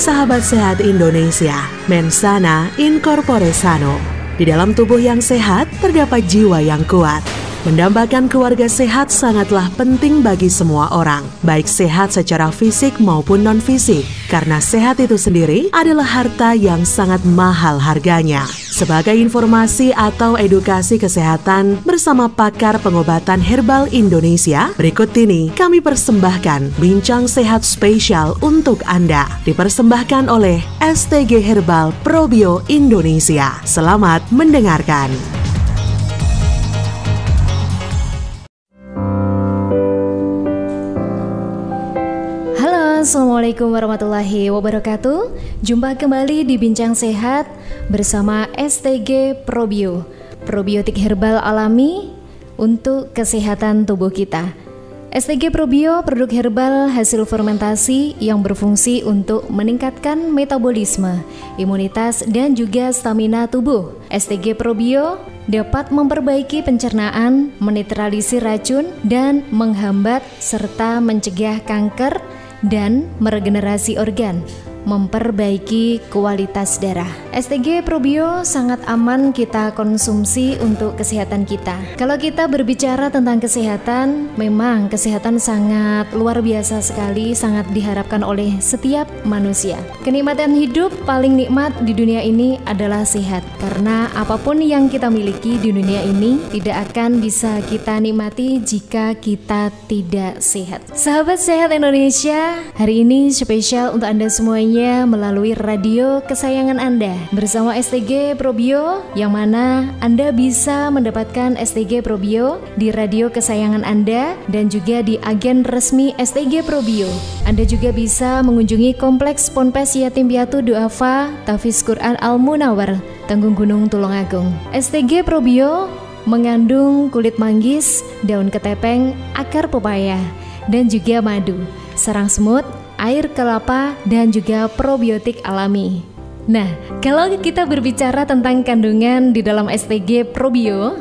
Sahabat sehat Indonesia, mensana in corpore sano. Di dalam tubuh yang sehat, terdapat jiwa yang kuat. Mendambakan keluarga sehat sangatlah penting bagi semua orang, baik sehat secara fisik maupun non-fisik, karena sehat itu sendiri adalah harta yang sangat mahal harganya. Sebagai informasi atau edukasi kesehatan bersama pakar pengobatan herbal Indonesia, berikut ini kami persembahkan bincang sehat spesial untuk Anda, dipersembahkan oleh STG Herbal Probio Indonesia. Selamat mendengarkan. Assalamualaikum warahmatullahi wabarakatuh. Jumpa kembali di Bincang Sehat bersama STG Probio, probiotik herbal alami untuk kesehatan tubuh kita. STG Probio, produk herbal hasil fermentasi yang berfungsi untuk meningkatkan metabolisme, imunitas, dan juga stamina tubuh. STG Probio dapat memperbaiki pencernaan, menetralisir racun, dan menghambat serta mencegah kanker dan meregenerasi organ, memperbaiki kualitas darah. STG Probio sangat aman kita konsumsi untuk kesehatan kita. Kalau kita berbicara tentang kesehatan, memang kesehatan sangat luar biasa sekali, sangat diharapkan oleh setiap manusia. Kenikmatan hidup paling nikmat di dunia ini adalah sehat, karena apapun yang kita miliki di dunia ini tidak akan bisa kita nikmati jika kita tidak sehat. Sahabat sehat Indonesia, hari ini spesial untuk Anda semuanya melalui radio kesayangan Anda bersama STG Probio, yang mana Anda bisa mendapatkan STG Probio di radio kesayangan Anda dan juga di agen resmi STG Probio. Anda juga bisa mengunjungi Kompleks Ponpes Yatim Piatu Duafa Tafiz Quran Al Munawar, Tanggung Gunung Tulungagung. STG Probio mengandung kulit manggis, daun ketepeng, akar pepaya, dan juga madu, sarang semut, air kelapa, dan juga probiotik alami. Nah, kalau kita berbicara tentang kandungan di dalam STG Probio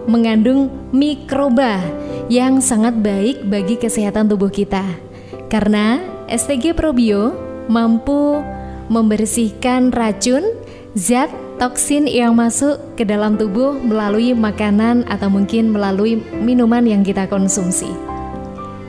mengandung mikroba yang sangat baik bagi kesehatan tubuh kita. Karena STG Probio mampu membersihkan racun, zat, toksin yang masuk ke dalam tubuh melalui makanan atau mungkin melalui minuman yang kita konsumsi.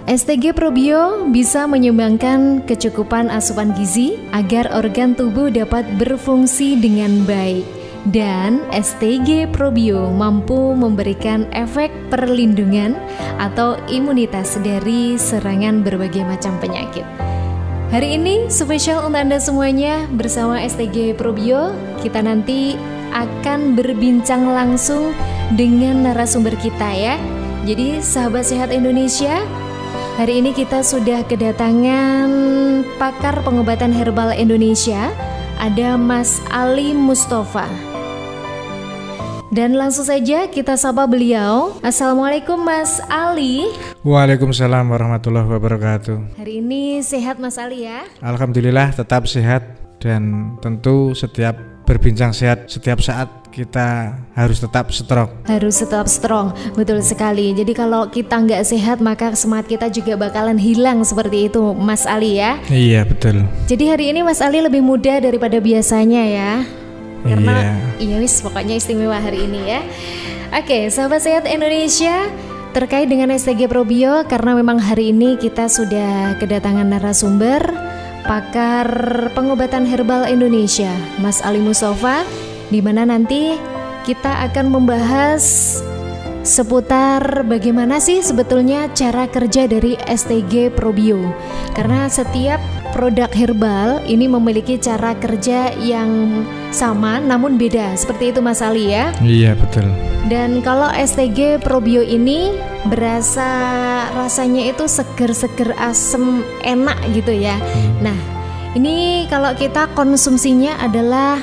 STG Probio bisa menyumbangkan kecukupan asupan gizi agar organ tubuh dapat berfungsi dengan baik. Dan STG Probio mampu memberikan efek perlindungan atau imunitas dari serangan berbagai macam penyakit. Hari ini spesial untuk Anda semuanya bersama STG Probio. Kita nanti akan berbincang langsung dengan narasumber kita ya. Jadi sahabat sehat Indonesia, hari ini kita sudah kedatangan pakar pengobatan herbal Indonesia, ada Mas Ali Mustafa. Dan langsung saja kita sapa beliau. Assalamualaikum Mas Ali. Waalaikumsalam warahmatullahi wabarakatuh. Hari ini sehat Mas Ali ya? Alhamdulillah tetap sehat, dan tentu setiap berbincang sehat setiap saat kita harus tetap strong. Harus tetap strong, betul sekali. Jadi kalau kita nggak sehat maka semangat kita juga bakalan hilang, seperti itu Mas Ali ya? Iya betul. Jadi hari ini Mas Ali lebih muda daripada biasanya ya? Karena iya wis pokoknya istimewa hari ini ya. Oke, sahabat sehat Indonesia, terkait dengan STG Probio, karena memang hari ini kita sudah kedatangan narasumber pakar pengobatan herbal Indonesia, Mas Ali Mustafa, di mana nanti kita akan membahas seputar bagaimana sih sebetulnya cara kerja dari STG Probio. Karena setiap produk herbal ini memiliki cara kerja yang sama namun beda, seperti itu Mas Ali ya? Iya betul. Dan kalau STG Probio ini berasa rasanya itu seger-seger, asem, enak gitu ya. Nah, ini kalau kita konsumsinya adalah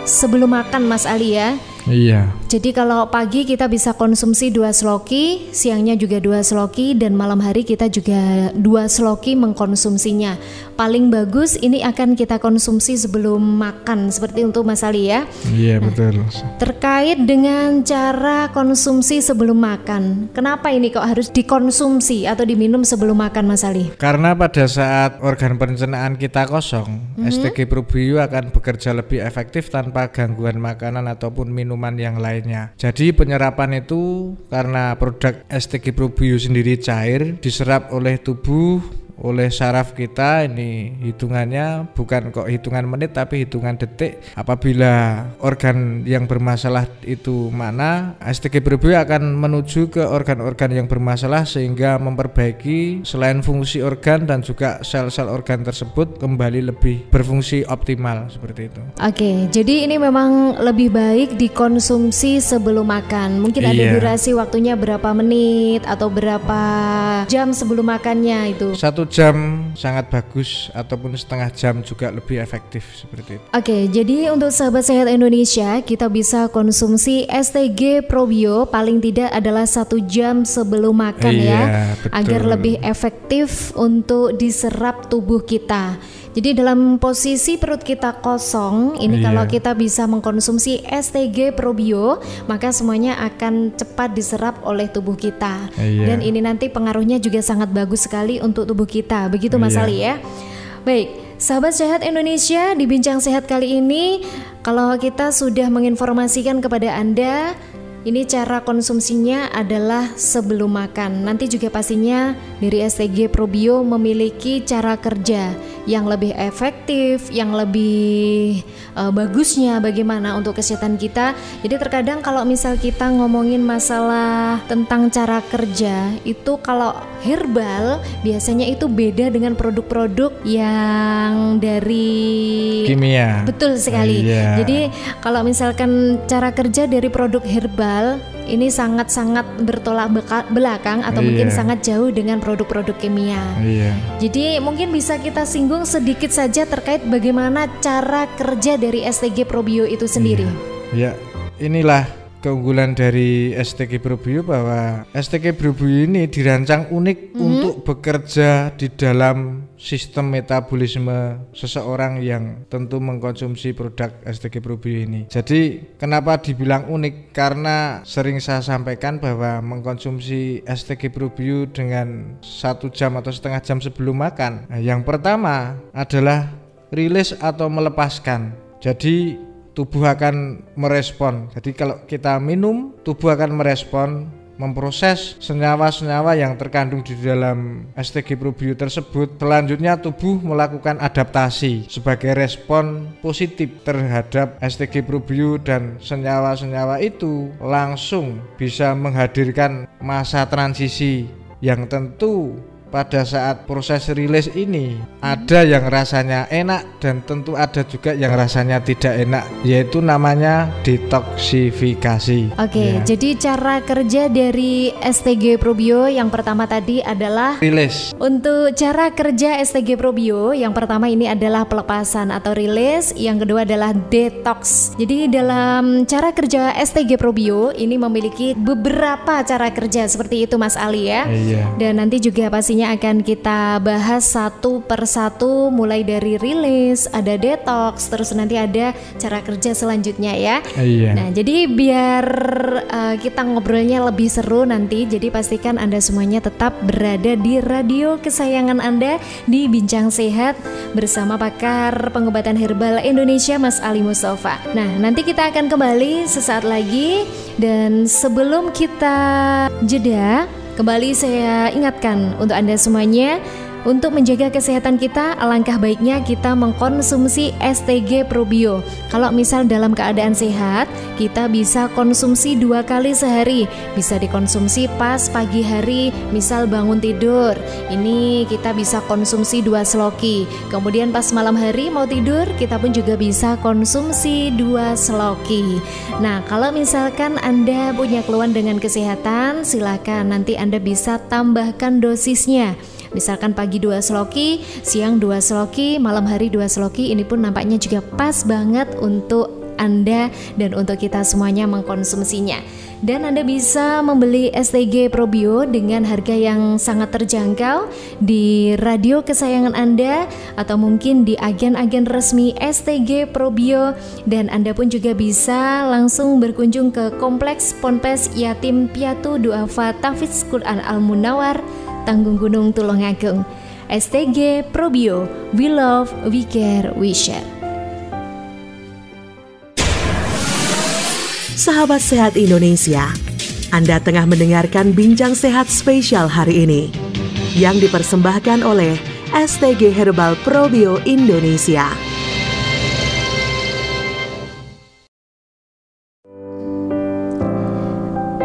sebelum makan Mas Ali ya. Iya. Jadi kalau pagi kita bisa konsumsi 2 sloki, siangnya juga 2 sloki, dan malam hari kita juga 2 sloki mengkonsumsinya. Paling bagus ini akan kita konsumsi sebelum makan, seperti untuk Mas Ali ya. Iya, betul. Terkait dengan cara konsumsi sebelum makan, kenapa ini kok harus dikonsumsi atau diminum sebelum makan, Mas Ali? Karena pada saat organ pencernaan kita kosong, STG Probio akan bekerja lebih efektif tanpa gangguan makanan ataupun minuman yang lainnya. Jadi penyerapan itu karena produk STG Probio sendiri cair, diserap oleh tubuh, oleh saraf kita. Ini hitungannya bukan kok hitungan menit tapi hitungan detik. Apabila organ yang bermasalah itu mana, STG Probio akan menuju ke organ-organ yang bermasalah sehingga memperbaiki selain fungsi organ dan juga sel-sel organ tersebut kembali lebih berfungsi optimal, seperti itu. Oke, jadi ini memang lebih baik dikonsumsi sebelum makan. Mungkin ada durasi waktunya berapa menit atau berapa jam sebelum makannya itu? 1 jam sangat bagus, ataupun setengah jam juga lebih efektif, seperti itu. Oke, jadi untuk sahabat sehat Indonesia, kita bisa konsumsi STG Probio paling tidak adalah 1 jam sebelum makan ya, betul. Agar lebih efektif untuk diserap tubuh kita. Jadi dalam posisi perut kita kosong, ini kalau kita bisa mengkonsumsi STG Probio, maka semuanya akan cepat diserap oleh tubuh kita. Dan ini nanti pengaruhnya juga sangat bagus sekali untuk tubuh kita. Begitu Mas Ali ya. Baik, sahabat sehat Indonesia, di Bincang Sehat kali ini, kalau kita sudah menginformasikan kepada Anda, ini cara konsumsinya adalah sebelum makan. Nanti juga pastinya dari STG Probio memiliki cara kerja yang lebih efektif, yang lebih bagusnya bagaimana untuk kesehatan kita. Jadi terkadang kalau misal kita ngomongin masalah tentang cara kerja, itu kalau herbal biasanya itu beda dengan produk-produk yang dari kimia. Betul sekali. Jadi kalau misalkan cara kerja dari produk herbal ini sangat-sangat bertolak belakang atau mungkin sangat jauh dengan produk-produk kimia. Jadi mungkin bisa kita singgung sedikit saja terkait bagaimana cara kerja dari STG Probio itu sendiri. Inilah keunggulan dari STG Probio, bahwa STG Probio ini dirancang unik untuk bekerja di dalam sistem metabolisme seseorang yang tentu mengkonsumsi produk STG Probio ini. Jadi kenapa dibilang unik? Karena sering saya sampaikan bahwa mengkonsumsi STG Probio dengan 1 jam atau setengah jam sebelum makan, yang pertama adalah rilis atau melepaskan. Jadi tubuh akan merespon. Jadi kalau kita minum, tubuh akan merespon, memproses senyawa-senyawa yang terkandung di dalam STG Probio tersebut. Selanjutnya tubuh melakukan adaptasi sebagai respon positif terhadap STG Probio, dan senyawa-senyawa itu langsung bisa menghadirkan masa transisi yang tentu pada saat proses rilis ini ada yang rasanya enak dan tentu ada juga yang rasanya tidak enak, yaitu namanya detoksifikasi. Jadi cara kerja dari STG Probio yang pertama tadi adalah rilis. Untuk cara kerja STG Probio yang pertama ini adalah pelepasan atau rilis, yang kedua adalah detox. Jadi dalam cara kerja STG Probio ini memiliki beberapa cara kerja seperti itu Mas Ali ya. Dan nanti juga pastinya akan kita bahas satu persatu, mulai dari rilis, ada detox, terus nanti ada cara kerja selanjutnya ya. Nah, jadi biar kita ngobrolnya lebih seru nanti, jadi pastikan Anda semuanya tetap berada di radio kesayangan Anda di Bincang Sehat bersama pakar pengobatan herbal Indonesia Mas Ali Mustafa. Nah, nanti kita akan kembali sesaat lagi, dan sebelum kita jeda, kembali saya ingatkan untuk Anda semuanya, untuk menjaga kesehatan kita, alangkah baiknya kita mengkonsumsi STG Probio. Kalau misal dalam keadaan sehat, kita bisa konsumsi 2 kali sehari. Bisa dikonsumsi pas pagi hari, misal bangun tidur, ini kita bisa konsumsi 2 sloki. Kemudian pas malam hari mau tidur, kita pun juga bisa konsumsi 2 sloki. Nah, kalau misalkan Anda punya keluhan dengan kesehatan, silakan nanti Anda bisa tambahkan dosisnya. Misalkan pagi 2 sloki, siang 2 sloki, malam hari 2 sloki, ini pun nampaknya juga pas banget untuk Anda dan untuk kita semuanya mengkonsumsinya. Dan Anda bisa membeli STG Probio dengan harga yang sangat terjangkau di radio kesayangan Anda atau mungkin di agen-agen resmi STG Probio, dan Anda pun juga bisa langsung berkunjung ke Kompleks Ponpes Yatim Piatu Duafa Tahfidz Quran Al-Munawar, Tanggung Gunung Tulungagung. STG Probio, we love, we care, we share. Sahabat Sehat Indonesia, Anda tengah mendengarkan Bincang Sehat spesial hari ini yang dipersembahkan oleh STG Herbal Probio Indonesia.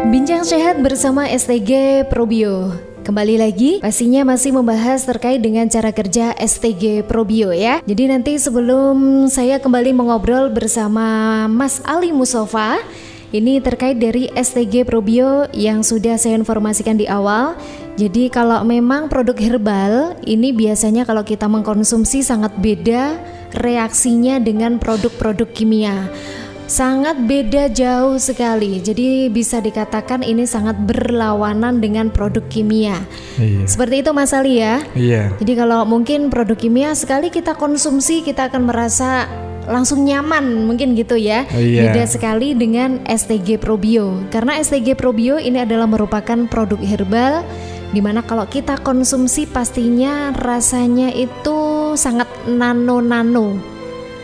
Bincang Sehat bersama STG Probio. Kembali lagi, pastinya masih membahas terkait dengan cara kerja STG Probio ya. Jadi nanti sebelum saya kembali mengobrol bersama Mas Ali Mustafa, ini terkait dari STG Probio yang sudah saya informasikan di awal. Jadi kalau memang produk herbal ini biasanya kalau kita mengkonsumsi sangat beda reaksinya dengan produk-produk kimia. Sangat beda jauh sekali. Jadi bisa dikatakan ini sangat berlawanan dengan produk kimia. Iya. Seperti itu Mas Ali ya. Iya. Jadi kalau mungkin produk kimia sekali kita konsumsi kita akan merasa langsung nyaman mungkin gitu ya. Iya. Beda sekali dengan STG Probio. Karena STG Probio ini adalah merupakan produk herbal di mana kalau kita konsumsi pastinya rasanya itu sangat nano-nano.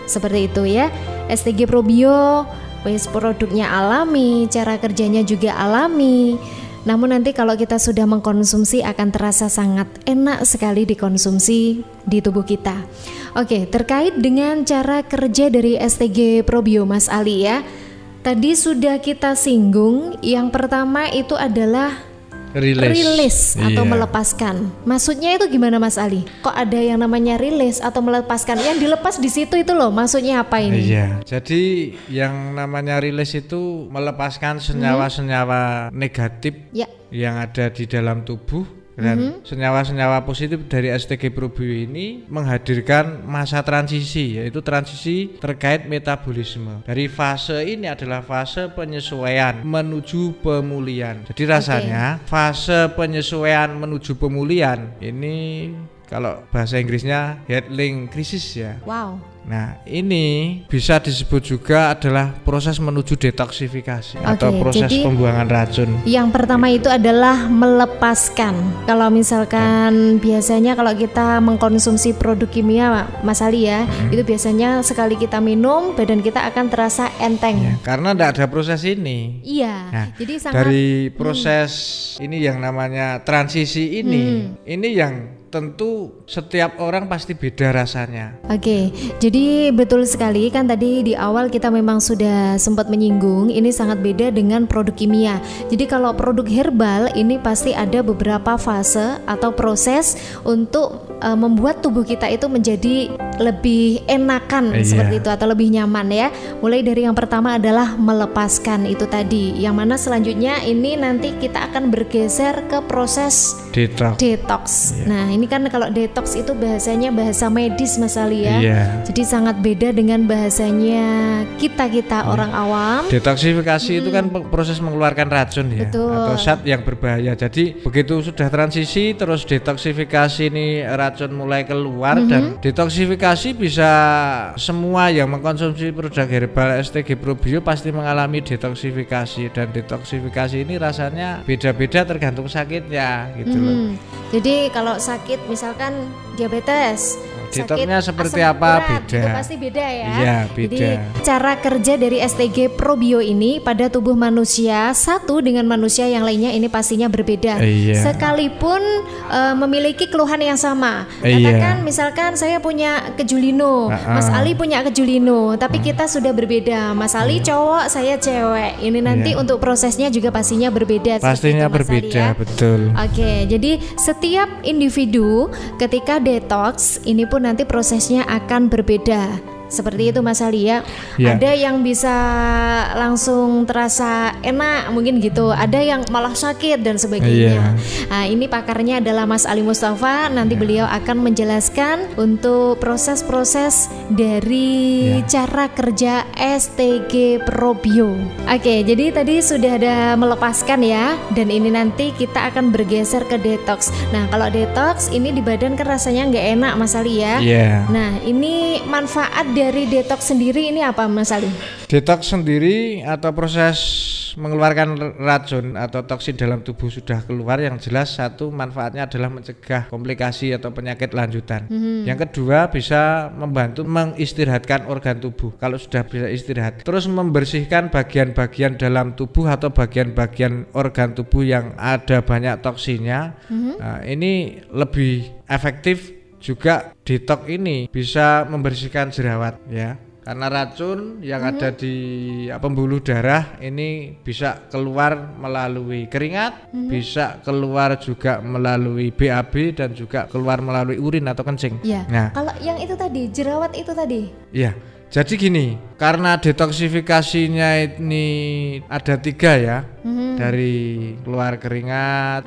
Seperti itu ya. STG Probio, produknya alami, cara kerjanya juga alami. Namun nanti kalau kita sudah mengkonsumsi akan terasa sangat enak sekali dikonsumsi di tubuh kita. Oke, terkait dengan cara kerja dari STG Probio Mas Ali ya. Tadi sudah kita singgung, yang pertama itu adalah rilis atau melepaskan. Maksudnya itu gimana Mas Ali? Kok ada yang namanya rilis atau melepaskan? Yang dilepas di situ itu loh, maksudnya apa ini? Iya. Jadi yang namanya rilis itu melepaskan senyawa-senyawa negatif yang ada di dalam tubuh. Dan senyawa-senyawa positif dari STG Probio ini menghadirkan masa transisi, yaitu transisi terkait metabolisme. Dari fase ini adalah fase penyesuaian menuju pemulihan. Jadi rasanya fase penyesuaian menuju pemulihan ini kalau bahasa Inggrisnya healing crisis ya. Wow. Nah, ini bisa disebut juga adalah proses menuju detoksifikasi atau proses pembuangan racun. Yang pertama itu adalah melepaskan. Kalau misalkan biasanya kalau kita mengkonsumsi produk kimia Mas Ali ya, itu biasanya sekali kita minum badan kita akan terasa enteng. Ya, karena tidak ada proses ini. Iya. Nah, jadi sangat dari proses ini yang namanya transisi ini yang tentu setiap orang pasti beda rasanya. Oke, jadi betul sekali kan tadi di awal kita memang sudah sempat menyinggung ini sangat beda dengan produk kimia. Jadi kalau produk herbal ini pasti ada beberapa fase atau proses untuk membuat tubuh kita itu menjadi lebih enakan seperti itu atau lebih nyaman ya. Mulai dari yang pertama adalah melepaskan itu tadi, yang mana selanjutnya ini nanti kita akan bergeser ke proses detox. Nah ini kan kalau detox itu bahasanya bahasa medis Mas Ali ya. Jadi sangat beda dengan bahasanya kita orang awam. Detoksifikasi itu kan proses mengeluarkan racun ya. Betul. Atau zat yang berbahaya. Jadi begitu sudah transisi terus detoksifikasi ini racun mulai keluar dan detoksifikasi bisa semua yang mengkonsumsi produk herbal STG Probio pasti mengalami detoksifikasi, dan detoksifikasi ini rasanya beda-beda tergantung sakitnya gitu loh. Jadi kalau sakit misalkan diabetes, detoxnya seperti apa berat, beda. Itu pasti beda ya. Iya, beda. Jadi cara kerja dari STG Probio ini pada tubuh manusia satu dengan manusia yang lainnya ini pastinya berbeda. Sekalipun memiliki keluhan yang sama. Katakan misalkan saya punya kejulino, Mas Ali punya kejulino, tapi kita sudah berbeda. Mas Ali cowok, saya cewek. Ini nanti untuk prosesnya juga pastinya berbeda. Pastinya berbeda, betul. Oke, jadi setiap individu ketika detox ini pun nanti prosesnya akan berbeda. Seperti itu Mas Ali ya. Ya. Ada yang bisa langsung terasa enak mungkin gitu, ada yang malah sakit dan sebagainya. Nah, ini pakarnya adalah Mas Ali Mustafa. Nanti beliau akan menjelaskan untuk proses-proses dari cara kerja STG Probio. Oke, jadi tadi sudah ada melepaskan ya, dan ini nanti kita akan bergeser ke detox. Nah, kalau detox ini di badan kan rasanya nggak enak Mas Ali ya. Nah, ini manfaat dari detox sendiri ini apa Mas Ali? Detox sendiri atau proses mengeluarkan racun atau toksin dalam tubuh sudah keluar, yang jelas satu manfaatnya adalah mencegah komplikasi atau penyakit lanjutan. Yang kedua bisa membantu mengistirahatkan organ tubuh kalau sudah bisa istirahat. Terus membersihkan bagian-bagian dalam tubuh atau bagian-bagian organ tubuh yang ada banyak toksinnya. Nah, ini lebih efektif. Juga detox ini bisa membersihkan jerawat ya, karena racun yang ada di pembuluh darah ini bisa keluar melalui keringat, bisa keluar juga melalui BAB dan juga keluar melalui urin atau kencing. Nah, kalau yang itu tadi jerawat itu tadi. Iya. Jadi gini, karena detoksifikasinya ini ada 3 ya, dari keluar keringat,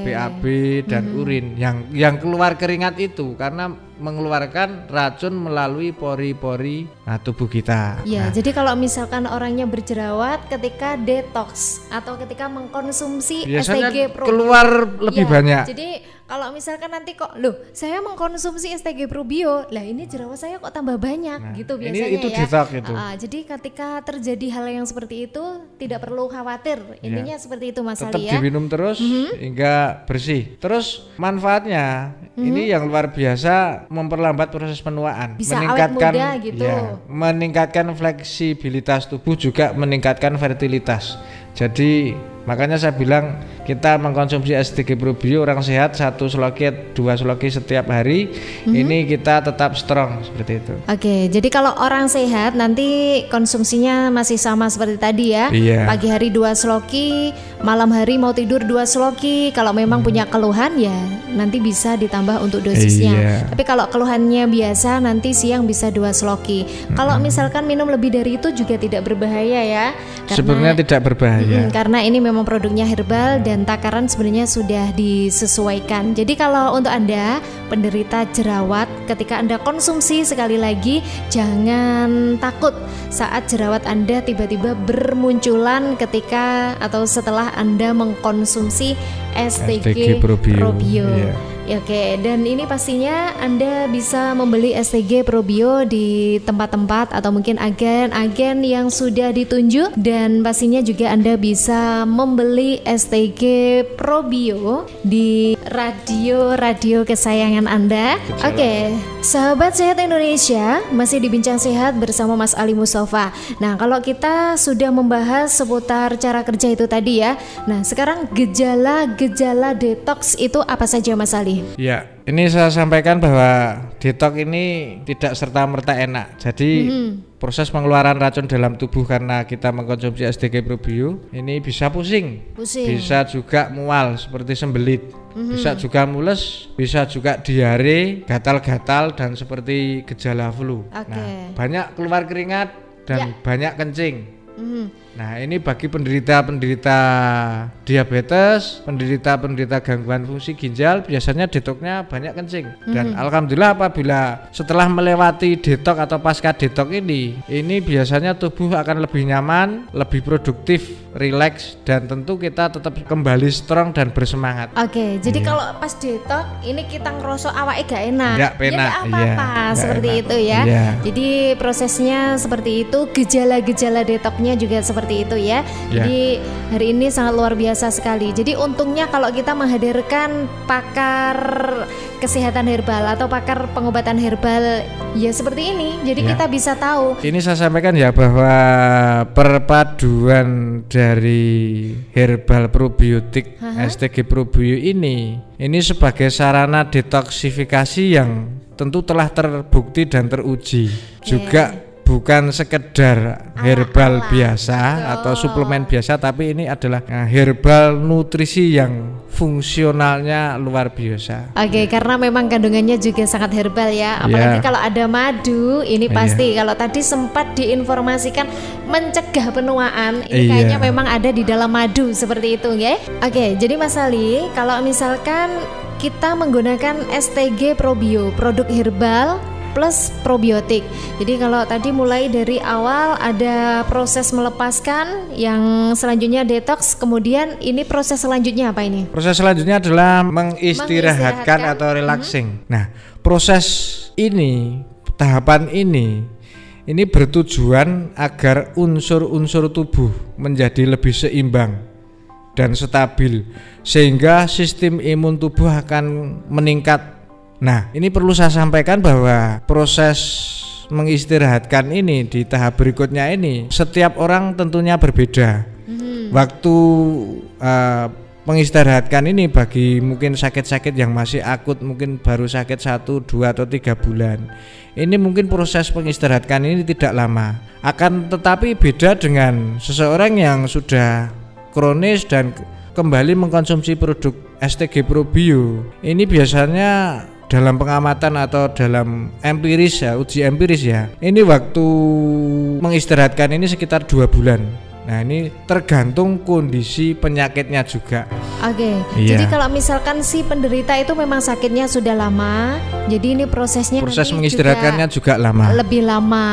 BAB dan urin. Yang keluar keringat itu karena mengeluarkan racun melalui pori-pori tubuh kita. Jadi kalau misalkan orangnya berjerawat ketika detox atau ketika mengkonsumsi biasanya STG Probio keluar lebih banyak. Jadi kalau misalkan nanti kok saya mengkonsumsi STG Probio, lah ini jerawat saya kok tambah banyak gitu biasanya itu ya. detox itu. Jadi ketika terjadi hal yang seperti itu tidak perlu khawatir. Intinya seperti itu Mas Tetap Ali ya. diminum terus hingga bersih. Terus manfaatnya ini yang luar biasa, memperlambat proses penuaan, bisa meningkatkan awet muda gitu. Meningkatkan fleksibilitas tubuh, juga meningkatkan fertilitas. Jadi makanya saya bilang kita mengkonsumsi STG Probio orang sehat 1 sloki 2 sloki setiap hari, ini kita tetap strong seperti itu. Oke, jadi kalau orang sehat nanti konsumsinya masih sama seperti tadi ya. Pagi hari 2 sloki, malam hari mau tidur 2 sloki. Kalau memang punya keluhan ya nanti bisa ditambah untuk dosisnya. Tapi kalau keluhannya biasa nanti siang bisa 2 sloki. Kalau misalkan minum lebih dari itu juga tidak berbahaya ya. Sebenarnya tidak berbahaya. Karena ini memang produknya herbal dan takaran sebenarnya sudah disesuaikan. Jadi kalau untuk Anda penderita jerawat, ketika Anda konsumsi, sekali lagi jangan takut saat jerawat Anda tiba-tiba bermunculan ketika atau setelah Anda mengkonsumsi STG Probio. Oke, dan ini pastinya Anda bisa membeli STG Probio di tempat-tempat atau mungkin agen-agen yang sudah ditunjuk, dan pastinya juga Anda bisa membeli STG Probio di radio kesayangan Anda. Oke, sahabat sehat Indonesia, masih di Bincang Sehat bersama Mas Ali Mustafa. Nah, kalau kita sudah membahas seputar cara kerja itu tadi ya. Nah, sekarang gejala detox itu apa saja Mas Ali? Ya, ini saya sampaikan bahwa detox ini tidak serta-merta enak. Jadi proses pengeluaran racun dalam tubuh karena kita mengkonsumsi STG Probio ini bisa pusing, bisa juga mual seperti sembelit, bisa juga mules, bisa juga diare, gatal-gatal dan seperti gejala flu. Nah, banyak keluar keringat dan banyak kencing. Nah, ini bagi penderita diabetes, penderita gangguan fungsi ginjal, biasanya detoxnya banyak kencing. Dan alhamdulillah apabila setelah melewati detox atau pasca detox ini biasanya tubuh akan lebih nyaman, lebih produktif, rileks, dan tentu kita tetap kembali strong dan bersemangat. Oke, jadi kalau pas detox ini kita ngerosok awake gak enak. Gak penak, apa-apa seperti itu ya. Jadi prosesnya seperti itu, gejala-gejala detoxnya juga seperti itu ya. Jadi hari ini sangat luar biasa sekali. Jadi untungnya kalau kita menghadirkan pakar kesehatan herbal atau pakar pengobatan herbal ya seperti ini. Jadi kita bisa tahu. Ini saya sampaikan ya bahwa perpaduan dari herbal probiotik STG Probio ini sebagai sarana detoksifikasi yang tentu telah terbukti dan teruji. Juga bukan sekedar herbal Ala-ala, biasa betul. atau suplemen biasa, tapi ini adalah herbal nutrisi yang fungsionalnya luar biasa. Oke, karena memang kandungannya juga sangat herbal ya. Apalagi kalau ada madu, ini pasti. Kalau tadi sempat diinformasikan mencegah penuaan, ini kayaknya memang ada di dalam madu seperti itu, ya. Oke, jadi Mas Ali, kalau misalkan kita menggunakan STG Probio, produk herbal plus probiotik. Jadi kalau tadi mulai dari awal ada proses melepaskan, yang selanjutnya detox, kemudian ini proses selanjutnya apa ini? Proses selanjutnya adalah mengistirahatkan atau relaxing. Nah, proses ini, tahapan ini bertujuan agar unsur-unsur tubuh menjadi lebih seimbang dan stabil, sehingga sistem imun tubuh akan meningkat. Nah, ini perlu saya sampaikan bahwa proses mengistirahatkan ini di tahap berikutnya ini setiap orang tentunya berbeda. Waktu mengistirahatkan ini bagi mungkin sakit-sakit yang masih akut, mungkin baru sakit 1, 2, atau 3 bulan, ini mungkin proses mengistirahatkan ini tidak lama. Akan tetapi beda dengan seseorang yang sudah kronis dan kembali mengkonsumsi produk STG Probio. Ini biasanya dalam pengamatan atau dalam empiris ya, uji empiris ya, ini waktu mengistirahatkan ini sekitar 2 bulan. Nah, ini tergantung kondisi penyakitnya juga. Oke, jadi kalau misalkan si penderita itu memang sakitnya sudah lama, jadi ini proses mengistirahatkannya juga lama. Lebih lama.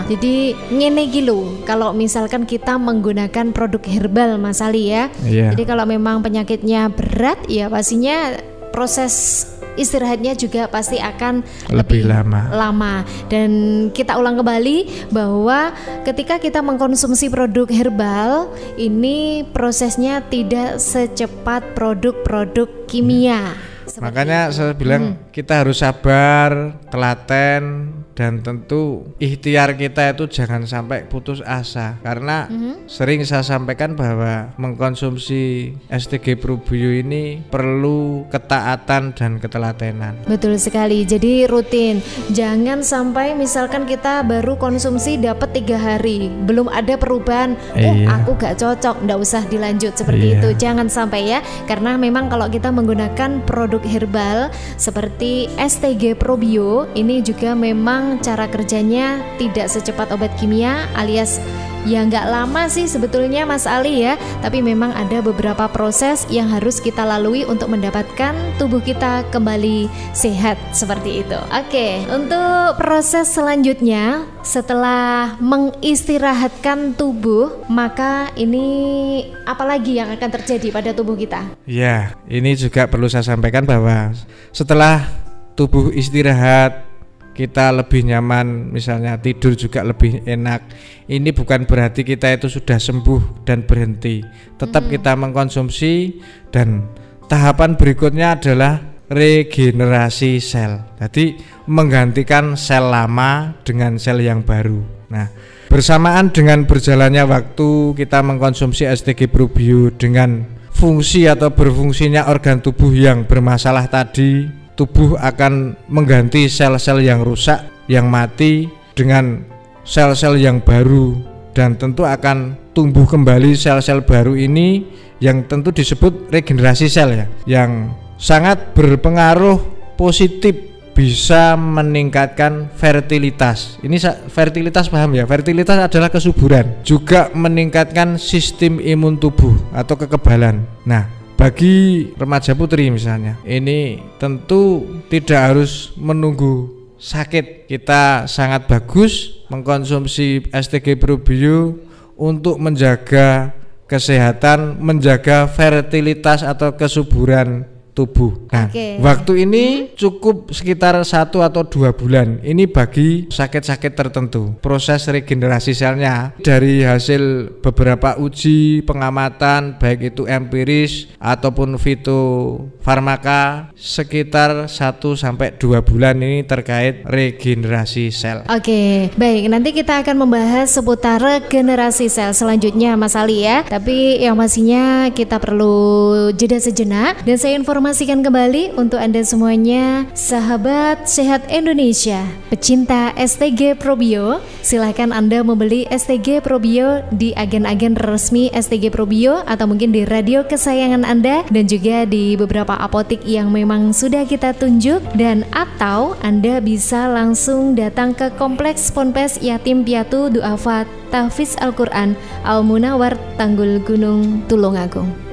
Jadi ngene gitu. Kalau misalkan kita menggunakan produk herbal Mas Ali ya. Jadi kalau memang penyakitnya berat ya pastinya proses istirahatnya juga pasti akan lebih lama. Dan kita ulang kembali bahwa ketika kita mengkonsumsi produk herbal, ini prosesnya tidak secepat produk-produk kimia. Makanya saya bilang kita harus sabar, telaten, dan tentu ikhtiar kita itu jangan sampai putus asa. Karena sering saya sampaikan bahwa mengkonsumsi STG Probio ini perlu ketaatan dan ketelatenan. Betul sekali, jadi rutin. Jangan sampai misalkan kita baru konsumsi dapat 3 hari belum ada perubahan, aku gak cocok, nggak usah dilanjut seperti itu. Jangan sampai ya, karena memang kalau kita menggunakan produk herbal seperti STG Probio, ini juga memang cara kerjanya tidak secepat obat kimia, alias ya nggak lama sih sebetulnya Mas Ali ya, tapi memang ada beberapa proses yang harus kita lalui untuk mendapatkan tubuh kita kembali sehat seperti itu. Oke, untuk proses selanjutnya setelah mengistirahatkan tubuh, maka ini apalagi yang akan terjadi pada tubuh kita? Ya, ini juga perlu saya sampaikan bahwa setelah tubuh istirahat, kita lebih nyaman, misalnya tidur juga lebih enak. Ini bukan berarti kita itu sudah sembuh dan berhenti. Tetap kita mengkonsumsi, dan tahapan berikutnya adalah regenerasi sel. Jadi menggantikan sel lama dengan sel yang baru. Nah, bersamaan dengan berjalannya waktu kita mengkonsumsi STG Probio dengan fungsi atau berfungsinya organ tubuh yang bermasalah tadi, tubuh akan mengganti sel-sel yang rusak, yang mati dengan sel-sel yang baru, dan tentu akan tumbuh kembali sel-sel baru ini yang tentu disebut regenerasi sel ya, yang sangat berpengaruh positif, bisa meningkatkan fertilitas. Ini fertilitas paham ya? Fertilitas adalah kesuburan, juga meningkatkan sistem imun tubuh atau kekebalan. Nah, bagi remaja putri misalnya, ini tentu tidak harus menunggu sakit. Kita sangat bagus mengkonsumsi STG Probio untuk menjaga kesehatan, menjaga fertilitas atau kesuburan tubuh. Nah, waktu ini cukup sekitar 1 atau 2 bulan. Ini bagi sakit-sakit tertentu. Proses regenerasi selnya dari hasil beberapa uji pengamatan, baik itu empiris ataupun fitofarmaka, sekitar 1 sampai 2 bulan ini terkait regenerasi sel. Oke, baik. Nanti kita akan membahas seputar regenerasi sel selanjutnya Mas Ali ya. Tapi yang pastinya kita perlu jeda sejenak, dan saya informasikan informasikan kembali untuk Anda semuanya, sahabat sehat Indonesia, pecinta STG Probio, silahkan Anda membeli STG Probio di agen-agen resmi STG Probio atau mungkin di radio kesayangan Anda dan juga di beberapa apotik yang memang sudah kita tunjuk, dan atau Anda bisa langsung datang ke Kompleks Ponpes Yatim Piatu Duafa Tahfiz Al-Quran Al-Munawar, Tanggul Gunung, Tulungagung.